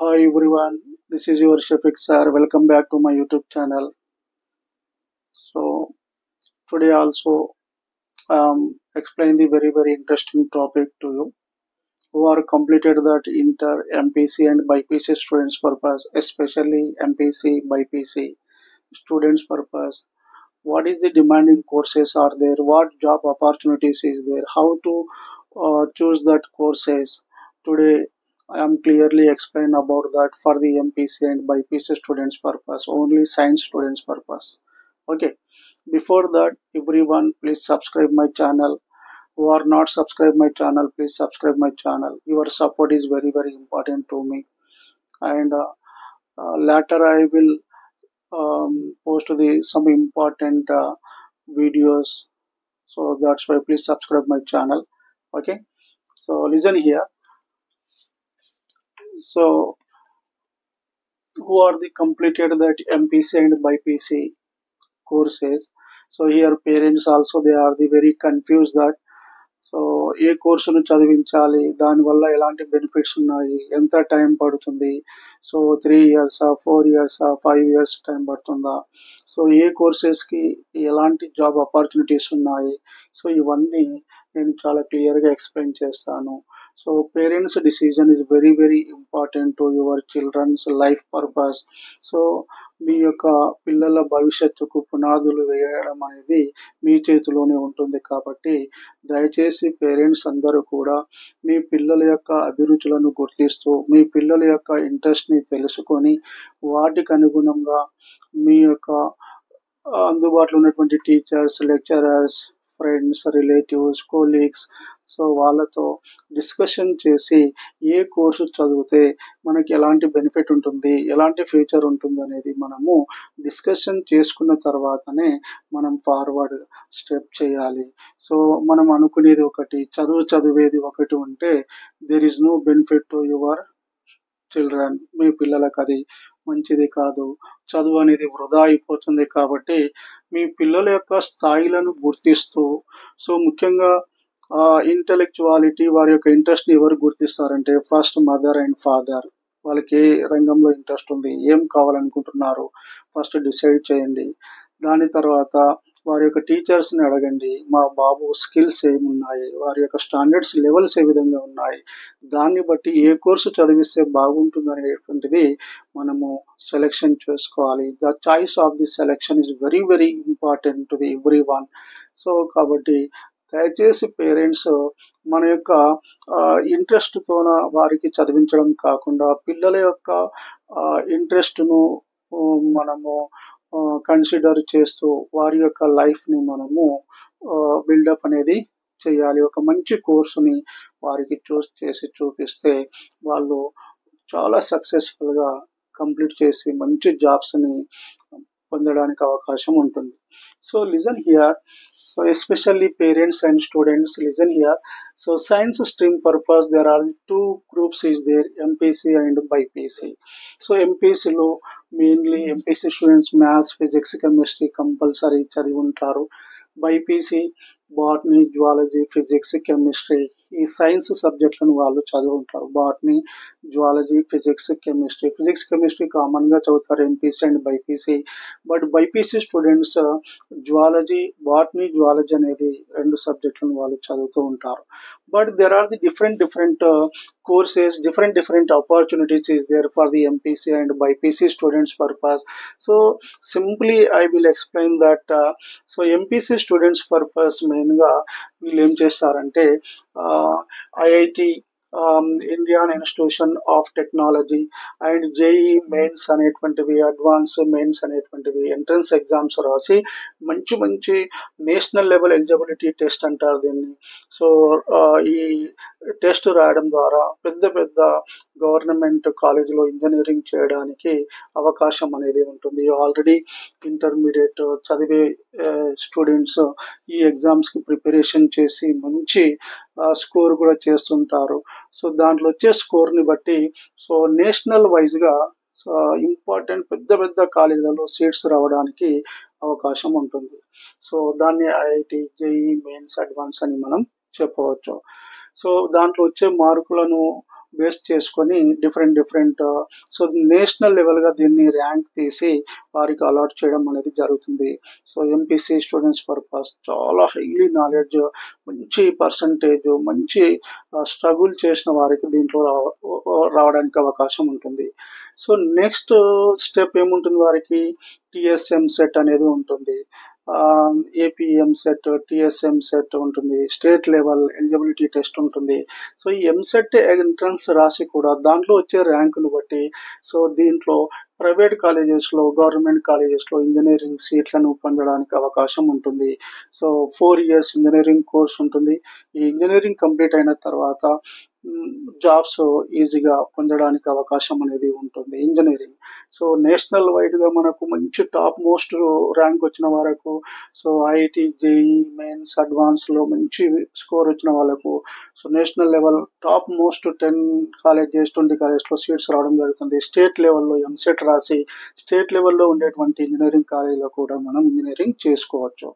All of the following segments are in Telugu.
Hi everyone, this is your Shafiq sir. Welcome back to my YouTube channel. So today also explain the very interesting topic to you who are completed that inter MPC and BPC students purpose, especially MPC BPC students purpose. What is the demanding courses are there? What job opportunities is there? How to choose that courses? Today I am clearly explain about that for the MPC and BPC students purpose, only science students purpose. Okay, before that, everyone please subscribe my channel. Who are not subscribe my channel, please subscribe my channel. Your support is very important to me. And later I will post the some important videos. So that's why please subscribe my channel. Okay, so listen here. So who are the completed that MPC and BPC courses? So here parents also they are the very confused that so ఏ కోర్సును చదివించాలి, దానివల్ల ఎలాంటి బెనిఫిట్స్ ఉన్నాయి, ఎంత టైం పడుతుంది, సో 3 ఇయర్సా 4 ఇయర్సా 5 ఇయర్స్ టైం పడుతుందా, సో ఏ కోర్సెస్కి ఎలాంటి జాబ్ ఆపర్చునిటీస్ ఉన్నాయి, సో ఇవన్నీ నేను చాలా క్లియర్గా ఎక్స్ప్లెయిన్ చేస్తాను. So parents decision is very important to your children's life purpose. So మీ యొక్క పిల్లల భవిష్యత్తుకు పునాదులు వేయడం అనేది మీ చేతిలోనే ఉంటుంది. కాబట్టి దయచేసి పేరెంట్స్ అందరూ కూడా మీ పిల్లల యొక్క అభిరుచులను గుర్తిస్తూ మీ పిల్లల యొక్క ఇంట్రెస్ట్ని తెలుసుకొని వాటికి అనుగుణంగా మీ యొక్క అందుబాటులో ఉన్నటువంటి teachers, lecturers, friends, relatives, colleagues, so వాళ్ళతో డిస్కషన్ చేసి ఏ కోర్సు చదివితే మనకి ఎలాంటి బెనిఫిట్ ఉంటుంది, ఎలాంటి ఫ్యూచర్ ఉంటుంది అనేది మనము డిస్కషన్ చేసుకున్న తర్వాతనే మనం ఫార్వర్డ్ స్టెప్ చేయాలి. సో మనం అనుకునేది ఒకటి, చదివేది ఒకటి ఉంటే there is no benefit to your children. మీ పిల్లలకు అది మంచిది కాదు, చదువు అనేది వృధా అయిపోతుంది. కాబట్టి మీ పిల్లల యొక్క స్థాయిలను గుర్తిస్తూ, సో ముఖ్యంగా ఇంటెలెక్చువాలిటీ వారి యొక్క ఇంట్రెస్ట్ని ఎవరు గుర్తిస్తారంటే ఫస్ట్ మదర్ అండ్ ఫాదర్. వాళ్ళకి ఏ రంగంలో ఇంట్రెస్ట్ ఉంది, ఏం కావాలనుకుంటున్నారు ఫస్ట్ డిసైడ్ చేయండి. దాని తర్వాత వారి యొక్క టీచర్స్ని అడగండి, మా బాబు స్కిల్స్ ఏమున్నాయి, వారి యొక్క స్టాండర్డ్స్ లెవెల్స్ ఏ విధంగా ఉన్నాయి, దాన్ని బట్టి ఏ కోర్సు చదివిస్తే బాగుంటుంది అనేటువంటిది మనము సెలెక్షన్ చేసుకోవాలి. The choice of the selection is very important to the every one. So కాబట్టి దయచేసి పేరెంట్స్ మన యొక్క ఇంట్రెస్ట్తోన వారికి చదివించడం కాకుండా పిల్లల యొక్క ఇంట్రెస్ట్ను మనము కన్సిడర్ చేస్తూ వారి యొక్క లైఫ్ని మనము బిల్డప్ అనేది చేయాలి. ఒక మంచి కోర్సుని వారికి చూస్ చేసి చూపిస్తే వాళ్ళు చాలా సక్సెస్ఫుల్గా కంప్లీట్ చేసి మంచి జాబ్స్ని పొందడానికి అవకాశం ఉంటుంది. So listen here. So especially parents and students listen here. So science stream purpose there are two groups is there, MPC and BPC. So MPC లో mainly MPC students maths, physics, chemistry compulsory చదివి ఉంటారు. BPC botany, zoology, physics, chemistry ఈ సైన్స్ సబ్జెక్టులను వాళ్ళు చదువు ఉంటారు. Botany, zoology, physics, chemistry. Physics, chemistry కామన్గా చదువుతారు MPC and BPC. But BPC students zoology, botany, zoology అనేది రెండు సబ్జెక్టులను వాళ్ళు చదువుతూ ఉంటారు. But there are the different courses, different opportunities is there for the MPC and BPC students purpose. So simply I will explain that. So MPC students purpose మెయిన్గా వీళ్ళు ఏం చేస్తారంటే IIT, Indian institution of technology and JEE mains అనేటువంటివి, అడ్వాన్స్ మెయిన్స్ అనేటువంటివి ఎంట్రన్స్ ఎగ్జామ్స్ రాసి మంచి నేషనల్ లెవెల్ ఎలిజిబిలిటీ టెస్ట్ అంటారు దీన్ని. సో ఈ టెస్ట్ రాయడం ద్వారా పెద్ద గవర్నమెంట్ కాలేజీలో ఇంజనీరింగ్ చేయడానికి అవకాశం అనేది ఉంటుంది. ఆల్రెడీ ఇంటర్మీడియట్ చదివే స్టూడెంట్స్ ఈ ఎగ్జామ్స్కి ప్రిపరేషన్ చేసి మంచి స్కోర్ కూడా చేస్తుంటారు. సో దాంట్లో వచ్చే స్కోర్ని బట్టి సో నేషనల్ వైజ్గా ఇంపార్టెంట్ పెద్ద కాలేజీలలో సీట్స్ రావడానికి అవకాశం ఉంటుంది. సో దాన్ని ఐఐటి, జేఈ మెయిన్స్, అడ్వాన్స్ అని మనం చెప్పవచ్చు. సో దాంట్లో వచ్చే మార్కులను బేస్ చేసుకొని డిఫరెంట్ సో నేషనల్ లెవెల్గా దీన్ని ర్యాంక్ తీసి వారికి అలాట్ చేయడం అనేది జరుగుతుంది. సో ఎంపీసీ స్టూడెంట్స్ పర్పస్ చాలా హైలీ నాలెడ్జ్, మంచి పర్సంటేజ్, మంచి స్ట్రగుల్ చేసిన వారికి దీంట్లో రావడానికి అవకాశం ఉంటుంది. సో నెక్స్ట్ స్టెప్ ఏముంటుంది వారికి, టిఎస్ఎం సెట్ అనేది ఉంటుంది, ఏపీఎం సెట్, టిఎస్ఎం సెట్ ఉంటుంది, స్టేట్ లెవెల్ ఎలిజిబిలిటీ టెస్ట్ ఉంటుంది. సో ఈ ఎంసెట్ ఎంట్రన్స్ రాసి కూడా దాంట్లో వచ్చే ర్యాంకును బట్టి సో దీంట్లో ప్రైవేట్ కాలేజెస్లో, గవర్నమెంట్ కాలేజెస్లో ఇంజనీరింగ్ సీట్లను పొందడానికి అవకాశం ఉంటుంది. సో 4 years ఇంజనీరింగ్ కోర్స్ ఉంటుంది. ఈ ఇంజనీరింగ్ కంప్లీట్ అయిన తర్వాత జాబ్స్ ఈజీగా పొందడానికి అవకాశం అనేది ఉంటుంది ఇంజనీరింగ్. సో నేషనల్ వైడ్గా మనకు మంచి టాప్ మోస్ట్ ర్యాంక్ వచ్చిన వరకు, సో ఐఐటి, జేఈ మెయిన్స్, అడ్వాన్స్లో మంచి స్కోర్ వచ్చిన వాళ్ళకు so national level top most 10 colleges, 20 కాలేజెస్లో సీట్స్ రావడం జరుగుతుంది. స్టేట్ లెవెల్లో ఎంసెట్ రాసి స్టేట్ లెవెల్లో ఉండేటువంటి ఇంజనీరింగ్ కాలేజీలో కూడా మనం ఇంజనీరింగ్ చేసుకోవచ్చు.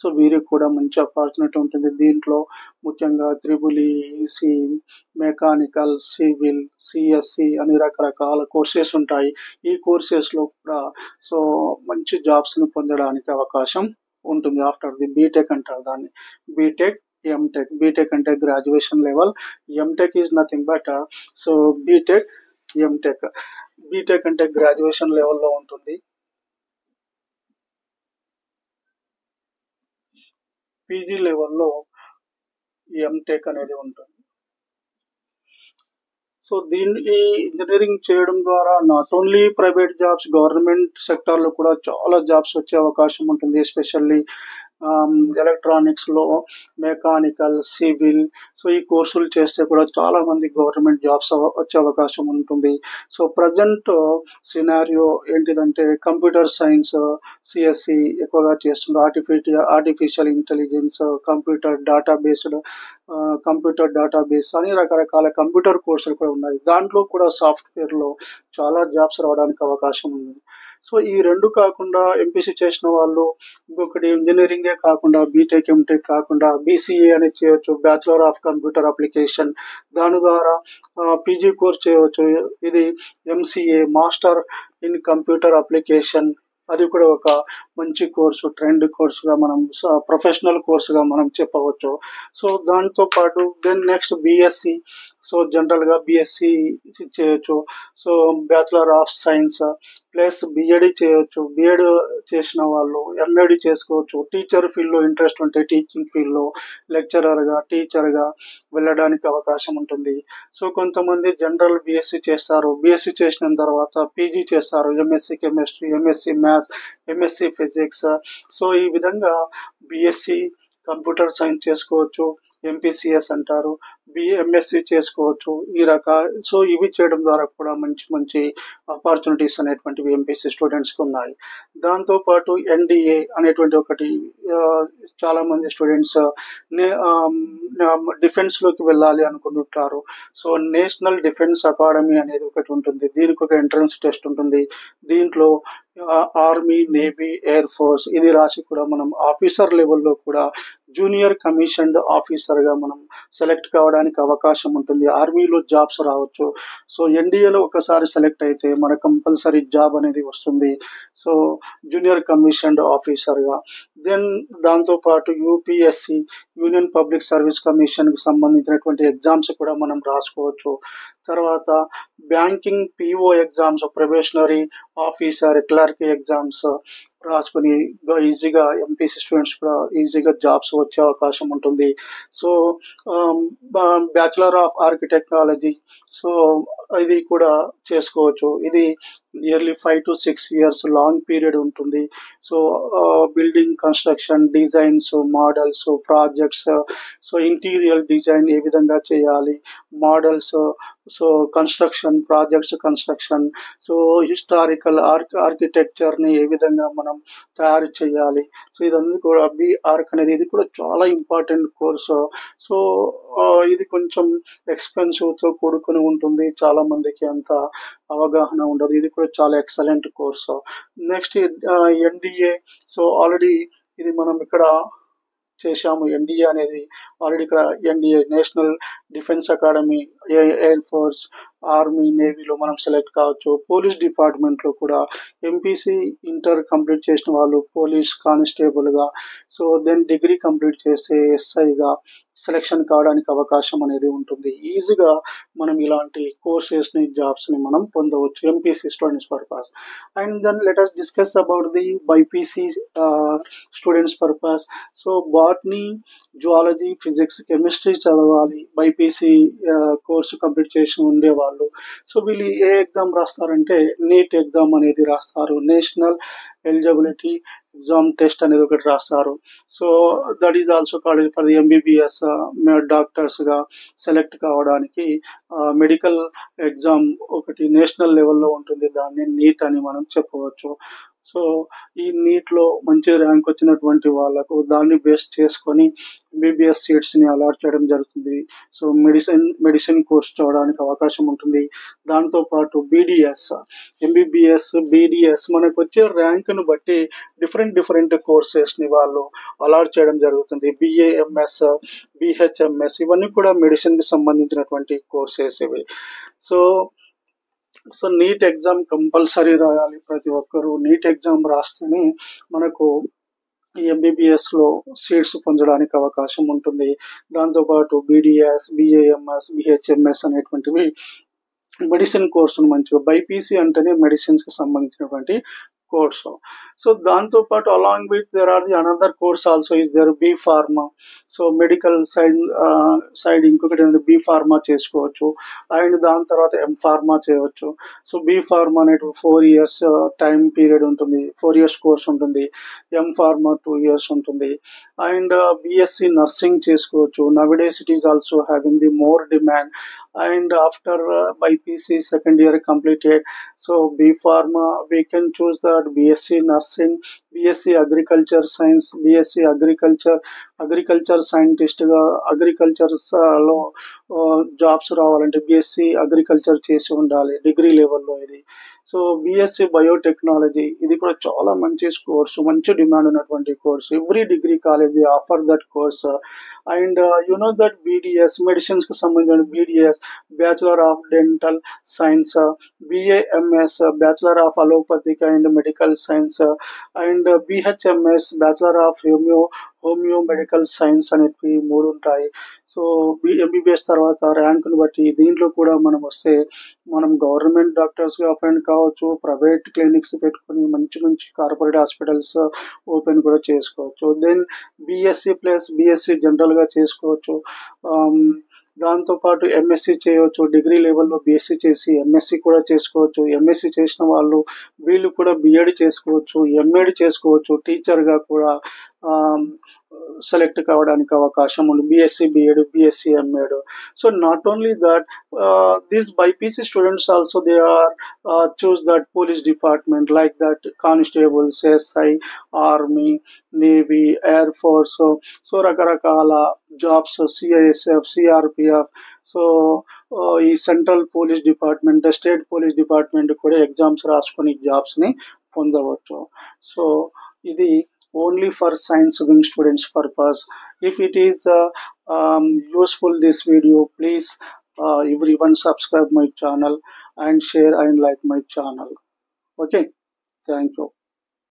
సో వీరికి కూడా మంచి ఆపర్చునిటీ ఉంటుంది. దీంట్లో ముఖ్యంగా triple EC, mechanical, civil, CSC అని రకరకాల కోర్సెస్ ఉంటాయి. ఈ కోర్సెస్లో కూడా సో మంచి జాబ్స్ని పొందడానికి అవకాశం ఉంటుంది. ఆఫ్టర్ ది బీటెక్ అంటారు దాన్ని, బీటెక్, ఎంటెక్. బీటెక్ అంటే graduation level, MTech is nothing but so BTech, MTech. BTech అంటే గ్రాడ్యుయేషన్ లెవెల్లో ఉంటుంది. పీజీ లెవెల్లో ఎంటెక్ అనేది ఉంటుంది. సో ఈ ఇంజనీరింగ్ చేయడం ద్వారా not only private jobs, government సెక్టార్లో కూడా చాలా జాబ్స్ వచ్చే అవకాశం ఉంటుంది. ఎస్పెషల్లీ ఎలక్ట్రానిక్స్లో, మెకానికల్, సివిల్. సో ఈ కోర్సులు చేస్తే కూడా చాలా మంది గవర్నమెంట్ జాబ్స్ వచ్చే అవకాశం ఉంటుంది. సో ప్రజెంట్ సినారియో ఏంటిదంటే కంప్యూటర్ సైన్స్, సిఎస్సి ఎక్కువగా చేస్తుంది. ఆర్టిఫిషియల్ ఇంటెలిజెన్స్, కంప్యూటర్ డేటాబేస్ అని రకరకాల కంప్యూటర్ కోర్సులు కూడా ఉన్నాయి. దాంట్లో కూడా సాఫ్ట్వేర్లో చాలా జాబ్స్ రావడానికి అవకాశం ఉంది. సో ఈ రెండు కాకుండా ఎంపీసీ చేసిన వాళ్ళు ఇంకొకటి ఇంజనీరింగే కాకుండా బీటెక్, ఎంటెక్ కాకుండా బీసీఏ అనేది చేయొచ్చు, బ్యాచులర్ ఆఫ్ కంప్యూటర్ అప్లికేషన్. దాని ద్వారా పీజీ కోర్స్ చేయవచ్చు. ఇది MCA, master in computer application. అది కూడా ఒక మంచి కోర్సు, ట్రెండ్ కోర్సుగా మనం, ప్రొఫెషనల్ కోర్సుగా మనం చెప్పవచ్చు. సో దాంతో పాటు దెన్ నెక్స్ట్ బీఎస్సీ. సో జనరల్గా బీఎస్సీ చేయొచ్చు. So bachelor of science plus BEd చేయొచ్చు. బిఎడ్ చేసిన వాళ్ళు ఎంఎడ్ చేసుకోవచ్చు. టీచర్ ఫీల్డ్లో ఇంట్రెస్ట్ ఉంటే టీచింగ్ ఫీల్డ్లో లెక్చరర్గా, టీచర్గా వెళ్ళడానికి అవకాశం ఉంటుంది. సో కొంతమంది జనరల్ బీఎస్సీ చేస్తారు. బీఎస్సీ చేసిన తర్వాత పీజీ చేస్తారు. MSc chemistry, MSc maths, MSc physics. So ఈ విధంగా బీఎస్సీ కంప్యూటర్ సైన్స్ చేసుకోవచ్చు, ఎంపీసీఎస్ అంటారు, ఎంఎస్సీ చేసుకోవచ్చు. సో ఇవి చేయడం ద్వారా కూడా మంచి మంచి ఆపర్చునిటీస్ అనేటువంటివి ఎంపీసీ స్టూడెంట్స్కి ఉన్నాయి. దాంతోపాటు ఎన్డీఏ అనేటువంటి ఒకటి, చాలామంది స్టూడెంట్స్ డిఫెన్స్లోకి వెళ్ళాలి అనుకుంటుంటారు. సో నేషనల్ డిఫెన్స్ అకాడమీ అనేది ఒకటి ఉంటుంది. దీనికి ఒక ఎంట్రన్స్ టెస్ట్ ఉంటుంది. దీంట్లో ఆర్మీ, నేవీ, ఎయిర్ ఫోర్స్ ఇది రాసి కూడా మనం ఆఫీసర్ లెవెల్లో కూడా జూనియర్ కమిషన్డ్ ఆఫీసర్గా మనం సెలెక్ట్ కావడానికి అవకాశం ఉంటుంది. ఆర్మీలో జాబ్స్ రావచ్చు. సో ఎన్డీఏలో ఒకసారి సెలెక్ట్ అయితే మనకు కంపల్సరీ జాబ్ అనేది వస్తుంది. సో జూనియర్ కమిషన్డ్ ఆఫీసర్గా. దెన్ దాంతోపాటు యూపీఎస్సి, యూనియన్ పబ్లిక్ సర్వీస్ కమిషన్కి సంబంధించినటువంటి ఎగ్జామ్స్ కూడా మనం రాసుకోవచ్చు. తర్వాత banking PO exams, probationary officer, clerk exams రాసుకుని ఈజీగా ఎంపీసీ స్టూడెంట్స్ కూడా ఈజీగా జాబ్స్ వచ్చే అవకాశం ఉంటుంది. సో బ్యాచులర్ ఆఫ్ ఆర్కిటెక్నాలజీ, సో ఇది కూడా చేసుకోవచ్చు. ఇది nearly 5 to 6 years long period ఉంటుంది. So building construction, designs, models, projects, so interior design ఏ విధంగా చేయాలి, models, so construction, projects construction, so historical ఆర్కిటెక్చర్ని ఏ విధంగా మనం తయారు చేయాలి. సో ఇదంతా కూడా ఆర్క్ అనేది ఇది కూడా చాలా ఇంపార్టెంట్ కోర్సు. సో ఇది కొంచెం ఎక్స్పెన్సివ్తో కూడుకుని ఉంటుంది. చాలా మందికి అంత అవగాహన ఉండదు. ఇది కూడా చాలా ఎక్సలెంట్ కోర్సు. Next NDA. సో ఆల్రెడీ ఇది మనం ఇక్కడ చేశాము. ఎన్డీఏ అనేది ఆల్రెడీ ఇక్కడ NDA national defence academy, air force, army, నేవీలో మనం సెలెక్ట్ కావచ్చు. పోలీస్ డిపార్ట్మెంట్లో కూడా ఎంపీసీ ఇంటర్ కంప్లీట్ చేసిన వాళ్ళు పోలీస్ కానిస్టేబుల్గా, సో దెన్ డిగ్రీ కంప్లీట్ చేస్తే ఎస్ఐగా సెలెక్షన్ కావడానికి అవకాశం అనేది ఉంటుంది. ఈజీగా మనం ఇలాంటి కోర్సెస్ని, జాబ్స్ని మనం పొందవచ్చు MPC students purpose. And then let us discuss about the BiPC students purpose. So botany, zoology, physics, chemistry చదవాలి బైపీసీ కోర్సు కంప్లీట్ చేసి ఉండేవాళ్ళు. సో వీళ్ళు ఏ ఎగ్జామ్ రాస్తారంటే నీట్ ఎగ్జామ్ అనేది రాస్తారు. నేషనల్ ఎలిజిబిలిటీ ఎగ్జామ్ టెస్ట్ అనేది ఒకటి రాస్తారు. So that is also called for the MBBS డాక్టర్స్గా సెలెక్ట్ కావడానికి మెడికల్ ఎగ్జామ్ ఒకటి నేషనల్ లెవెల్లో ఉంటుంది. దాన్ని నీట్ అని మనం చెప్పవచ్చు. సో ఈ నీట్లో మంచి ర్యాంక్ వచ్చినటువంటి వాళ్ళకు దాన్ని బేస్ చేసుకొని ఎంబీబీఎస్ సీట్స్ని అలాట్ చేయడం జరుగుతుంది. సో మెడిసిన్ కోర్స్ చదవడానికి అవకాశం ఉంటుంది. దాంతోపాటు బీడీఎస్, ఎంబీబీఎస్, బీడీఎస్ మనకు వచ్చే ర్యాంక్ను బట్టి డిఫరెంట్ కోర్సెస్ని వాళ్ళు అలాట్ చేయడం జరుగుతుంది. బిఏఎంఎస్, బిహెచ్ఎంఎస్ ఇవన్నీ కూడా మెడిసిన్కి సంబంధించినటువంటి కోర్సెస్ ఇవి. సో నీట్ ఎగ్జామ్ కంపల్సరీ రాయాలి. ప్రతి ఒక్కరూ నీట్ ఎగ్జామ్ రాస్తేనే మనకు ఎంబీబీఎస్లో సీట్స్ పొందడానికి అవకాశం ఉంటుంది. దాంతోపాటు బీడీఎస్, బిఏఎంఎస్, బిహెచ్ఎంఎస్ అనేటువంటివి మెడిసిన్ కోర్సును మంచిగా, బైపీసీ అంటేనే మెడిసిన్స్కి సంబంధించినటువంటి కోర్సు. సో దాంతోపాటు along with there are the another course also is there, B pharma. So medical side ఇంకొకటి బీ ఫార్మా చేసుకోవచ్చు. అండ్ దాని తర్వాత ఎం ఫార్మా చేయవచ్చు. సో బీ ఫార్మా అనేది 4 years టైం పీరియడ్ ఉంటుంది, 4 years కోర్స్ ఉంటుంది. ఎం ఫార్మా 2 years ఉంటుంది. అండ్ బీఎస్సీ నర్సింగ్ చేసుకోవచ్చు. Nowadays it is also having the more demand. And after BPC second year completed, so B Pharma we can choose that BSc Nursing, BSc Agriculture Science, BSc Agriculture Scientist గా అగ్రికల్చర్లో జాబ్స్ రావాలంటే BSc అగ్రికల్చర్ చేసి ఉండాలి డిగ్రీ లెవెల్లో ఇది. సో బీఎస్సీ బయోటెక్నాలజీ ఇది కూడా చాలా మంచి కోర్సు, మంచి డిమాండ్ ఉన్నటువంటి course. Every degree college offer that course. And you know that BDS మెడిసిన్స్కి సంబంధించిన BDS bachelor of dental science, BAMS bachelor of allopathic and medical science, and BHMS bachelor of homeo medical science అనేవి 3 ఉంటాయి. సో ఎంబీబీఎస్ తర్వాత ర్యాంకును బట్టి దీంట్లో కూడా మనం వస్తే మనం గవర్నమెంట్ డాక్టర్స్గా అపాయింట్ కావచ్చు, ప్రైవేట్ క్లినిక్స్ పెట్టుకొని మంచి కార్పొరేట్ హాస్పిటల్స్ ఓపెన్ కూడా చేసుకోవచ్చు. దెన్ బీఎస్సీ ప్లస్ బీఎస్సీ జనరల్గా చేసుకోవచ్చు. దాంతోపాటు ఎంఎస్సి చేయవచ్చు. డిగ్రీ లెవెల్లో బీఎస్సీ చేసి ఎంఎస్సి కూడా చేసుకోవచ్చు. ఎంఎస్సి చేసిన వాళ్ళు వీళ్ళు కూడా బిఎడ్ చేసుకోవచ్చు, ఎంఎడ్ చేసుకోవచ్చు. టీచర్గా కూడా సెలెక్ట్ కావడానికి అవకాశం ఉంది. BSc BEd, BSc MEd. So not only that, these BPC students also they are choose that police department like that constables, SI, army, navy, air force. So రకరకాల జాబ్స్, సిఐఎస్ఎఫ్, సిఆర్పిఎఫ్. సో ఈ central police department, state police department కూడా ఎగ్జామ్స్ రాసుకొని జాబ్స్ని పొందవచ్చు. సో ఇది only for science wing students purpose. If it is useful this video, please everyone subscribe my channel and share and like my channel. Okay, thank you.